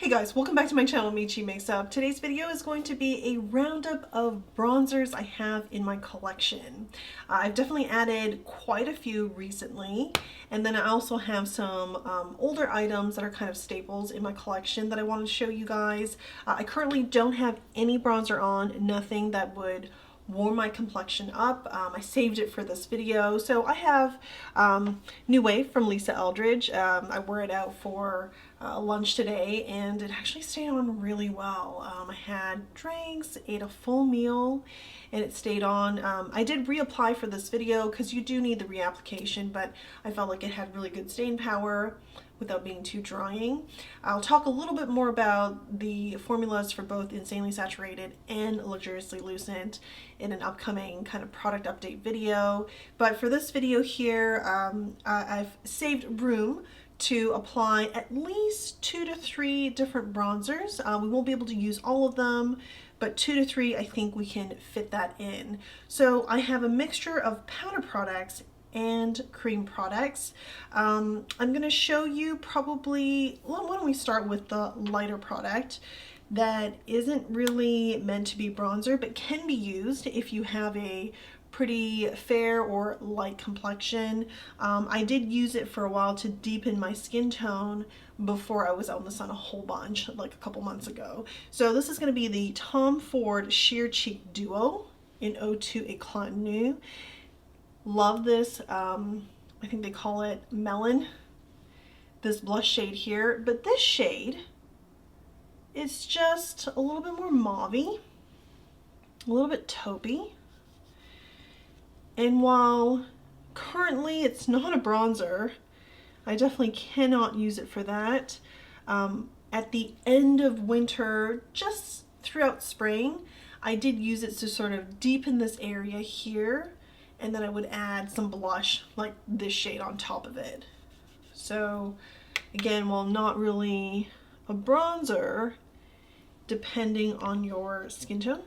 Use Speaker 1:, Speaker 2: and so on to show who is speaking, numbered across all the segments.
Speaker 1: Hey guys, welcome back to my channel, Michi Makes Up. Today's video is going to be a roundup of bronzers I have in my collection. I've definitely added quite a few recently, and then I also have some older items that are kind of staples in my collection that I wanted to show you guys. I currently don't have any bronzer on, nothing that would warm my complexion up. I saved it for this video. So I have New Wave from Lisa Eldridge. I wore it out for lunch today and it actually stayed on really well. I had drinks, ate a full meal, and it stayed on. I did reapply for this video because you do need the reapplication, but I felt like it had really good staying power without being too drying. I'll talk a little bit more about the formulas for both Insanely Saturated and Luxuriously Lucent in an upcoming kind of product update video. But for this video here, I've saved room to apply at least 2 to 3 different bronzers. We won't be able to use all of them, but 2 to 3, I think we can fit that in. So I have a mixture of powder products and cream products. I'm going to show you probably, well, why don't we start with the lighter product that isn't really meant to be bronzer but can be used if you have a pretty fair or light complexion. I did use it for a while to deepen my skin tone before I was out in the sun a whole bunch, like a couple months ago. So this is going to be the Tom Ford Sheer Cheek Duo in 02 Eclat Nude. Love this, I think they call it Melon, this blush shade here, but this shade is just a little bit more mauvey, a little bit taupey, and while currently it's not a bronzer, I definitely cannot use it for that. At the end of winter, just throughout spring, I did use it to sort of deepen this area here, and then I would add some blush like this shade on top of it. So again, while not really a bronzer, depending on your skin tone,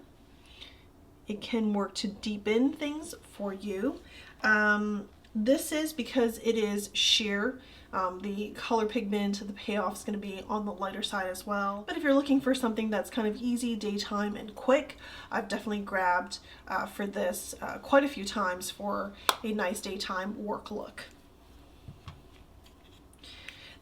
Speaker 1: it can work to deepen things for you. This is because it is sheer. The color pigment, the payoff is going to be on the lighter side as well. But if you're looking for something that's kind of easy, daytime, and quick, I've definitely grabbed for this quite a few times for a nice daytime work look.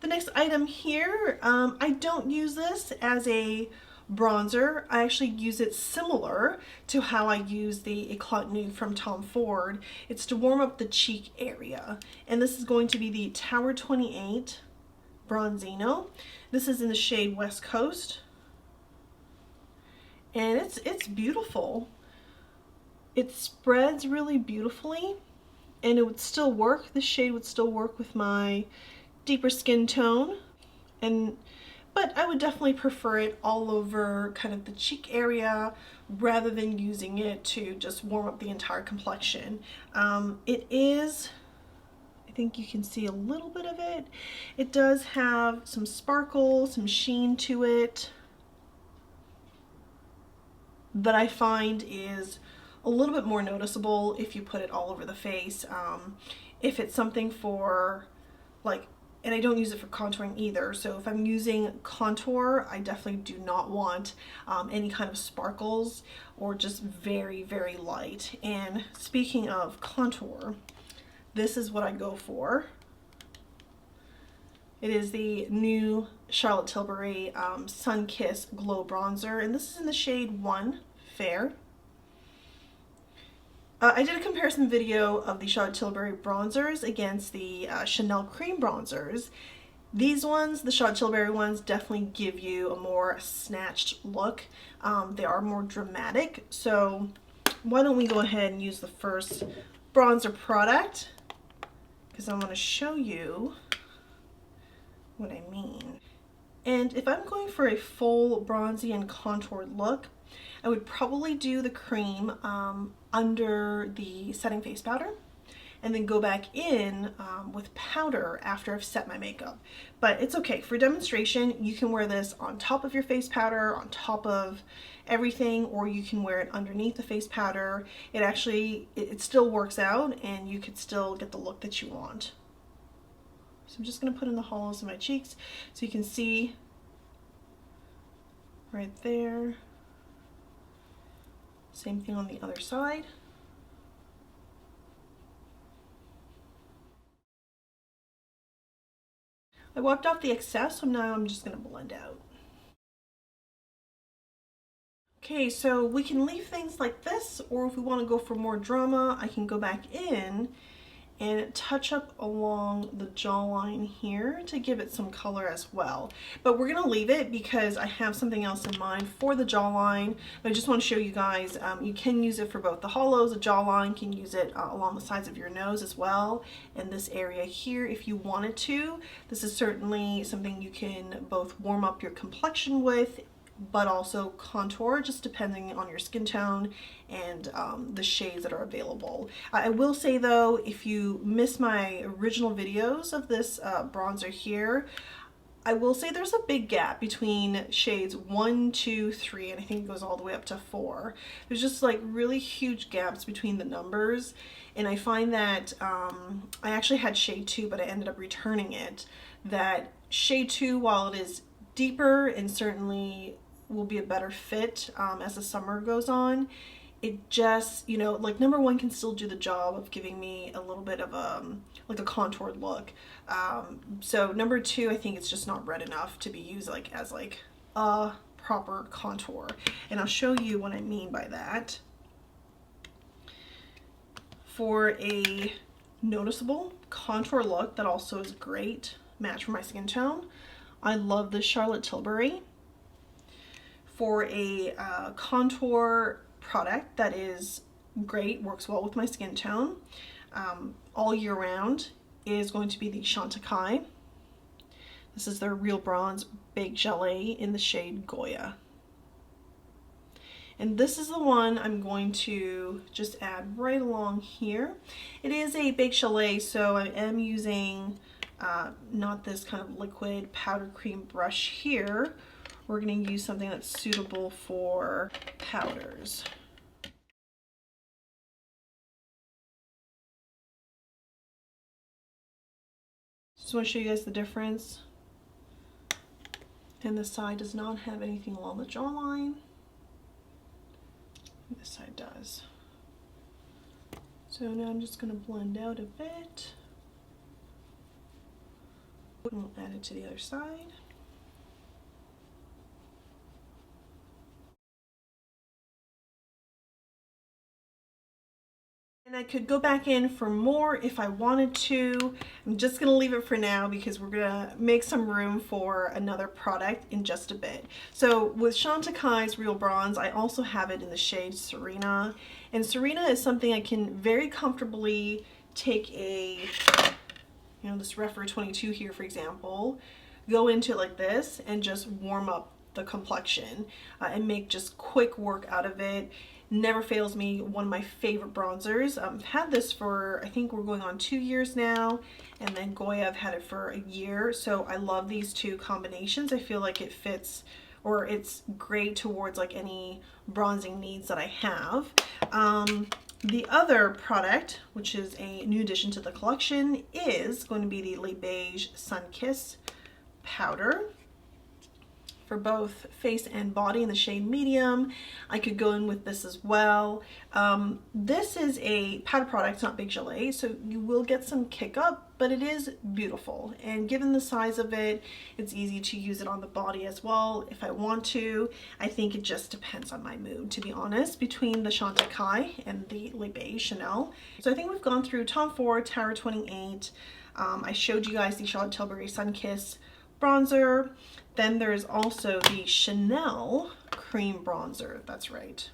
Speaker 1: The next item here, I don't use this as a bronzer. I actually use it similar to how I use the Eclat Nude from Tom Ford. It's to warm up the cheek area, and this is going to be the Tower21 Bronzino. This is in the shade West Coast, and it's beautiful. It spreads really beautifully, and it would still work. This shade would still work with my deeper skin tone, but I would definitely prefer it all over kind of the cheek area rather than using it to just warm up the entire complexion. It is, I think you can see a little bit of it. It does have some sparkle, some sheen to it, that I find is a little bit more noticeable if you put it all over the face. If it's something for like, and I don't use it for contouring either, so if I'm using contour, I definitely do not want any kind of sparkles or just very, very light. And speaking of contour, this is what I go for. It is the new Charlotte Tilbury Sun Kiss Glow Bronzer, and this is in the shade 1 Fair. I did a comparison video of the Charlotte Tilbury bronzers against the Chanel cream bronzers. These ones, the Charlotte Tilbury ones, definitely give you a more snatched look. They are more dramatic. So why don't we go ahead and use the first bronzer product, because I want to show you what I mean. And if I'm going for a full bronzy and contoured look, I would probably do the cream under the setting face powder and then go back in with powder after I've set my makeup. But it's okay. For demonstration, you can wear this on top of your face powder, on top of everything, or you can wear it underneath the face powder. It still works out and you could still get the look that you want. So I'm just going to put in the hollows of my cheeks so you can see right there. Same thing on the other side. I wiped off the excess, so now I'm just going to blend out. Okay, so we can leave things like this, or if we want to go for more drama, I can go back in and touch up along the jawline here to give it some color as well. But we're gonna leave it because I have something else in mind for the jawline. But I just want to show you guys, you can use it for both the hollows, the jawline, can use it along the sides of your nose as well, and this area here if you wanted to. This is certainly something you can both warm up your complexion with, but also contour, just depending on your skin tone and the shades that are available. I will say though, if you miss my original videos of this bronzer here, I will say there's a big gap between shades 1, 2, 3, and I think it goes all the way up to 4. There's just like really huge gaps between the numbers, and I find that I actually had shade 2, but I ended up returning it. That shade 2, while it is deeper and certainly will be a better fit as the summer goes on, it just, you know, like number 1 can still do the job of giving me a little bit of like a contoured look. So number 2, I think it's just not red enough to be used like as like a proper contour, and I'll show you what I mean by that. For a noticeable contour look that also is a great match for my skin tone, I love this Charlotte Tilbury. For a contour product that is great, works well with my skin tone all year round, is going to be the Chantecaille. This is their Real Bronze Baked Gelée in the shade Goya. And this is the one I'm going to just add right along here. It is a Baked Gelée, so I am using not this kind of liquid powder cream brush here. We're going to use something that's suitable for powders. Just want to show you guys the difference. And this side does not have anything along the jawline. This side does. So now I'm just going to blend out a bit. We'll add it to the other side. And I could go back in for more if I wanted to. I'm just going to leave it for now because we're going to make some room for another product in just a bit. So with Chantecaille's Real Bronze, I also have it in the shade Serena. And Serena is something I can very comfortably take a, you know, this Rephr 22 here, for example, go into it like this and just warm up the complexion and make just quick work out of it. Never fails me. One of my favorite bronzers. I've had this for, I think we're going on 2 years now, and then Goya I've had it for a year. So I love these two combinations. I feel like it fits, or it's great towards like any bronzing needs that I have. The other product, which is a new addition to the collection, is going to be the Le Beige Sun Kiss powder. For both face and body in the shade medium. I could go in with this as well. This is a powder product, not Baked Gelée, so you will get some kick up, but it is beautiful. And given the size of it, it's easy to use it on the body as well if I want to. I think it just depends on my mood, to be honest, between the Chantecaille and the Le Beige Chanel. So I think we've gone through Tom Ford, Tower 28. I showed you guys the Charlotte Tilbury Sun Kiss bronzer. Then there's also the Chanel cream bronzer. That's right.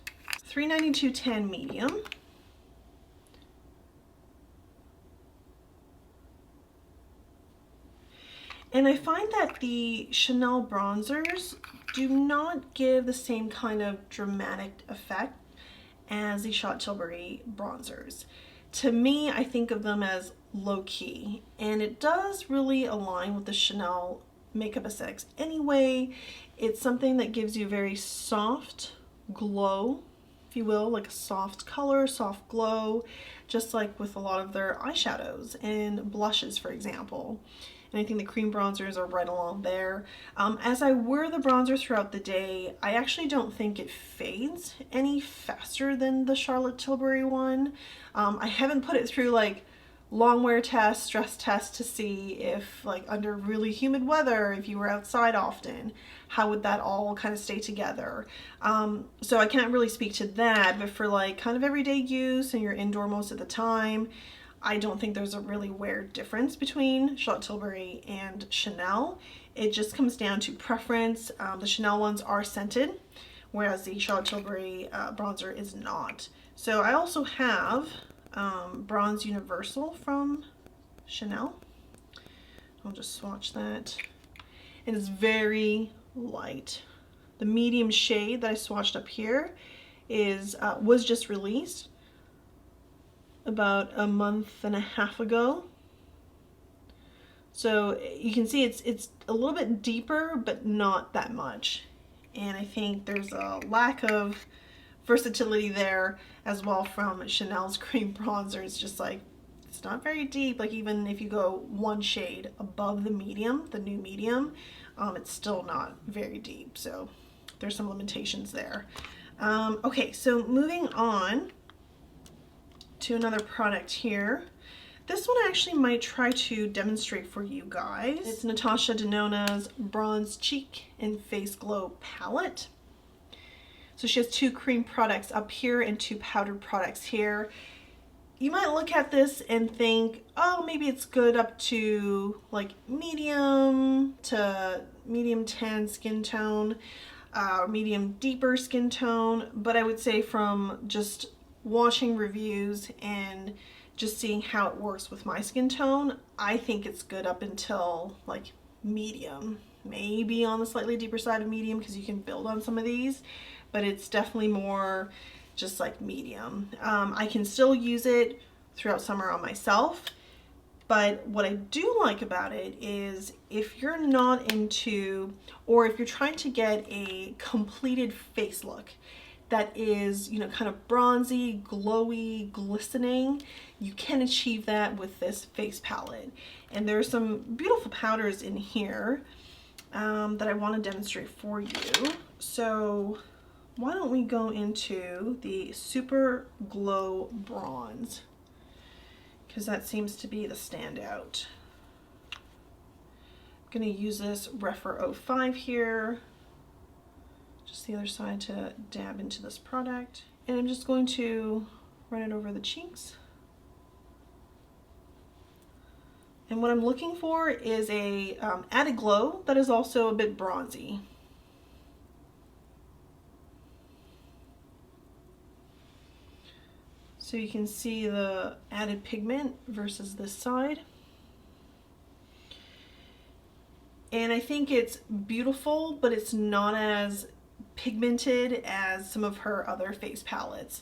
Speaker 1: $392 tan medium. And I find that the Chanel bronzers do not give the same kind of dramatic effect as the Charlotte Tilbury bronzers. To me, I think of them as low-key, and it does really align with the Chanel makeup aesthetics anyway. It's something that gives you a very soft glow, if you will, like a soft color, soft glow, just like with a lot of their eyeshadows and blushes, for example. and I think the cream bronzers are right along there. As I wear the bronzer throughout the day, I actually don't think it fades any faster than the Charlotte Tilbury one. I haven't put it through like long wear test, stress test to see if like under really humid weather, if you were outside often, how would that all kind of stay together. So I can't really speak to that, but for like kind of everyday use and you're indoor most of the time, I don't think there's a really weird difference between Charlotte Tilbury and Chanel. It just comes down to preference. The Chanel ones are scented, whereas the Charlotte Tilbury bronzer is not. So I also have Bronze Universal from Chanel. I'll just swatch that. And it's very light. The medium shade that I swatched up here is was just released about a month and a half ago. So you can see it's a little bit deeper, but not that much. And I think there's a lack of versatility there as well from Chanel's cream bronzer. It's just like, it's not very deep. Like even if you go one shade above the medium, the new medium, it's still not very deep. So there's some limitations there. Okay, so moving on to another product here. This one I actually might try to demonstrate for you guys. It's Natasha Denona's Bronze Cheek and Face Glow palette. So she has two cream products up here and two powdered products here. You might look at this and think, oh, maybe it's good up to like medium to medium tan skin tone, or medium deeper skin tone. But I would say from just watching reviews and just seeing how it works with my skin tone, I think it's good up until like medium, maybe on the slightly deeper side of medium because you can build on some of these, but it's definitely more just like medium. I can still use it throughout summer on myself, but what I do like about it is if you're not into, or if you're trying to get a completed face look that is, you know, kind of bronzy, glowy, glistening, you can achieve that with this face palette. And there's some beautiful powders in here that I want to demonstrate for you. So why don't we go into the Super Glow Bronze, because that seems to be the standout. I'm going to use this Rephr 05 here, just the other side to dab into this product. And I'm just going to run it over the cheeks. And what I'm looking for is a added glow that is also a bit bronzy. So you can see the added pigment versus this side. And I think it's beautiful, but it's not as pigmented as some of her other face palettes.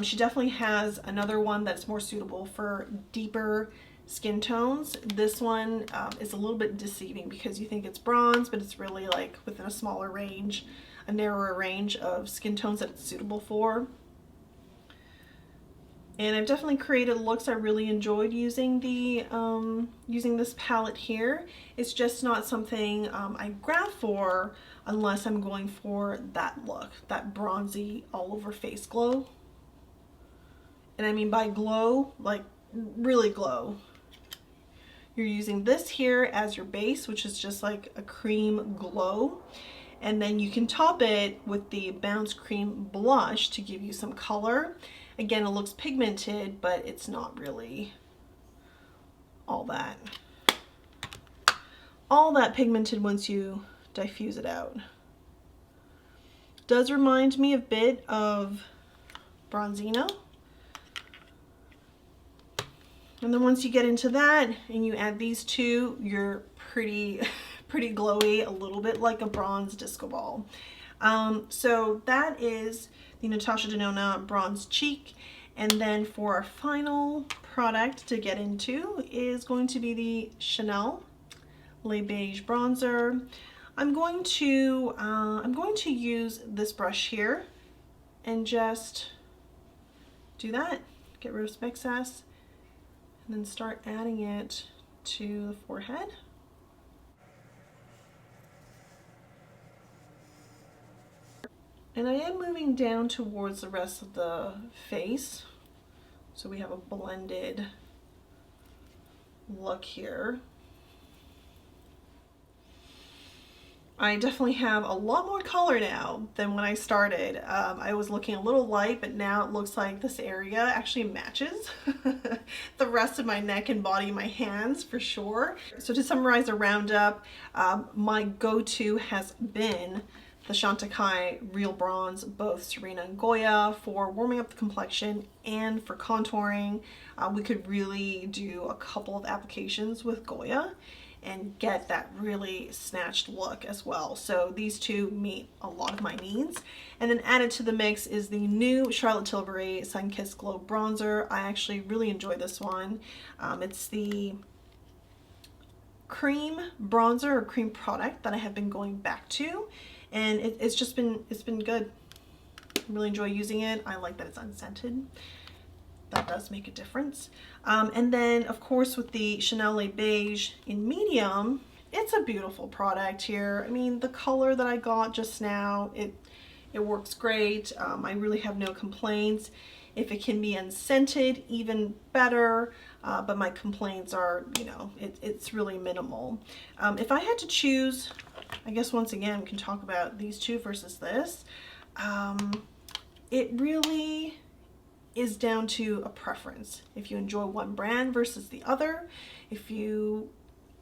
Speaker 1: She definitely has another one that's more suitable for deeper skin tones. This one is a little bit deceiving because you think it's bronze, but it's really like within a smaller range, a narrower range of skin tones that it's suitable for. And I've definitely created looks I really enjoyed using the using this palette here. It's just not something I grab for unless I'm going for that look, that bronzy all over face glow. And I mean by glow, like really glow. You're using this here as your base, which is just like a cream glow. And then you can top it with the Bounce Cream Blush to give you some color. Again, it looks pigmented, but it's not really all that pigmented once you diffuse it out. Does remind me a bit of Bronzino. And then once you get into that and you add these two, you're pretty glowy, a little bit like a bronze disco ball. So that is the Natasha Denona Bronze Cheek. And then for our final product to get into is going to be the Chanel Le Beige Bronzer. I'm going to use this brush here and just do that, get rid of some excess, and then start adding it to the forehead. And I am moving down towards the rest of the face, so we have a blended look here. I definitely have a lot more color now than when I started. I was looking a little light, but now it looks like this area actually matches the rest of my neck and body, my hands for sure. So to summarize a roundup, my go-to has been the Chantecaille Real Bronze, both Serena and Goya, for warming up the complexion and for contouring. We could really do a couple of applications with Goya and get that really snatched look as well. So these two meet a lot of my needs. And then added to the mix is the new Charlotte Tilbury Sun Kissed Glow Bronzer. I actually really enjoy this one. It's the cream bronzer or cream product that I have been going back to, and it's been good. I really enjoy using it. I like that it's unscented. That does make a difference. And then of course with the Chanel Le Beige in medium, it's a beautiful product here. I mean, the color that I got just now, it works great. I really have no complaints. If it can be unscented, even better. But my complaints are, you know, it's really minimal. If I had to choose, I guess once again, we can talk about these two versus this. It really is down to a preference. If you enjoy one brand versus the other, if you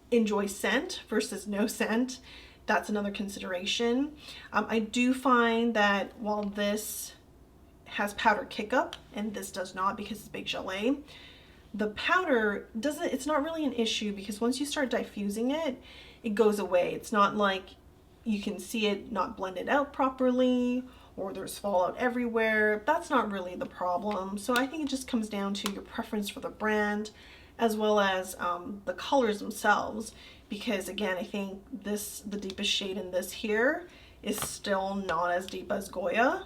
Speaker 1: enjoy scent versus no scent, that's another consideration. I do find that while this has powder kick up and this does not because it's Big Gelée, the powder it's not really an issue because once you start diffusing it, it goes away. It's not like you can see it not blended out properly or there's fallout everywhere. That's not really the problem. So I think it just comes down to your preference for the brand as well as the colors themselves, because again, I think the deepest shade in this here is still not as deep as Goya,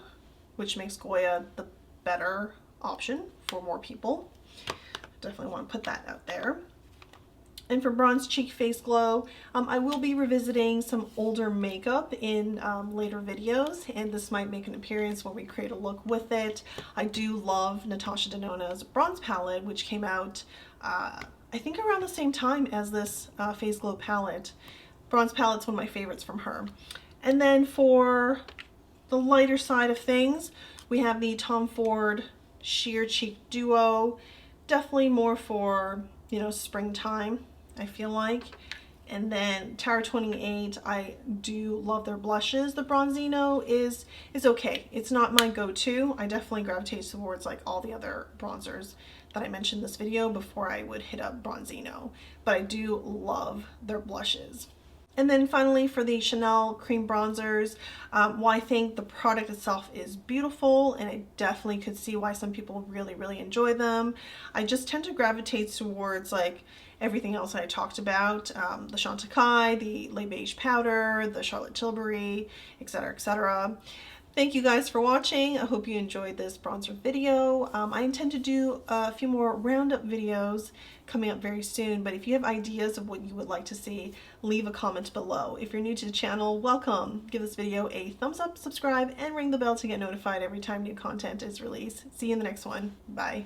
Speaker 1: which makes Goya the better option for more people. Definitely want to put that out there. And for Bronze Cheek Face Glow, I will be revisiting some older makeup in later videos, and this might make an appearance when we create a look with it. I do love Natasha Denona's bronze palette, which came out I think around the same time as this Face Glow palette. Bronze palette's one of my favorites from her. And then for the lighter side of things, we have the Tom Ford Sheer Cheek Duo. Definitely more for, you know, springtime, I feel like. And then Tower21, I do love their blushes. The Bronzino is okay. It's not my go-to. I definitely gravitate towards like all the other bronzers that I mentioned in this video before I would hit up Bronzino. But I do love their blushes. And then finally for the Chanel cream bronzers, while I think the product itself is beautiful and I definitely could see why some people really, really enjoy them, I just tend to gravitate towards like everything else I talked about, the Chantecaille, the Le Beige powder, the Charlotte Tilbury, etc., etc. Thank you guys for watching. I hope you enjoyed this bronzer video. I intend to do a few more roundup videos coming up very soon, but if you have ideas of what you would like to see, leave a comment below. If you're new to the channel, welcome. Give this video a thumbs up, subscribe, and ring the bell to get notified every time new content is released. See you in the next one. Bye.